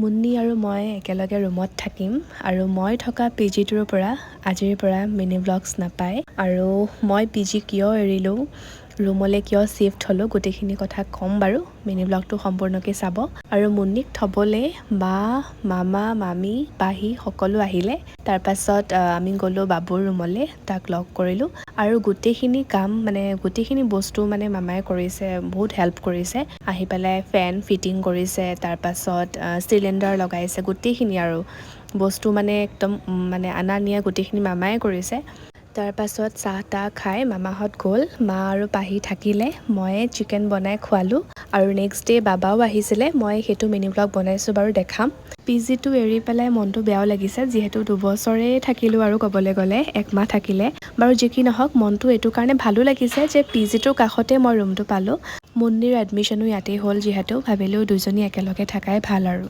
মুন্নি আৰু মই একেলগে ৰুমত থাকিম আৰু মই থকা PG-টোৰ পৰা আজিৰ পৰা মিনি ব্লগছ নাপায় আৰু মই PG কিয় এৰিলোঁ ৰুমলৈ কিয় শিফ্ট হ'লোঁ গোটেইখিনি কথা ক'ম বাৰু মিনি ব্লগটো সম্পূৰ্ণকৈ চাব আৰু মুন্নিক থ'বলৈ বা মামা মামী পাহি সকলো আহিলে তাৰপাছত আমি গ'লোঁ বাবুৰ ৰুমলৈ তাক লগ কৰিলোঁ আৰু গোটেইখিনি কাম গোটেইখিনি বস্তু মামাই কৰিছে বহুত হেল্প কৰিছে আহি পেলাই ফেন ফিটিং কৰিছে তাৰপাছত চিলিণ্ডাৰ লগাইছে গোটেইখিনি আৰু বস্তু একদম আনা নিয়া গোটেইখিনি মামাই কৰিছে তাৰপাছত চাহ তাহ খাই মামাহঁত গ'ল মা আৰু পাহি থাকিলে ময়ে চিকেন বনাই খোৱালোঁ আৰু নেক্সট ডে বাবাও আহিছিলে মই সেইটো মিনি ব্লগ বনাইছোঁ বাৰু দেখাম PG-টো এৰি পেলাই মনটো বেয়াও লাগিছে যিহেতু 2 বছৰেই থাকিলোঁ আৰু ক'বলৈ গ'লে 1 মাহ থাকিলে বাৰু যি কি নহওক মনটো এইটো কাৰণে ভালো লাগিছে যে PG-টোৰ কাষতে মই ৰুমটো পালোঁ মুন্নিৰ এডমিশ্যনো ইয়াতেই হ'ল যিহেতু ভাবিলোঁ দুজনী একেলগে থাকাই ভাল আৰু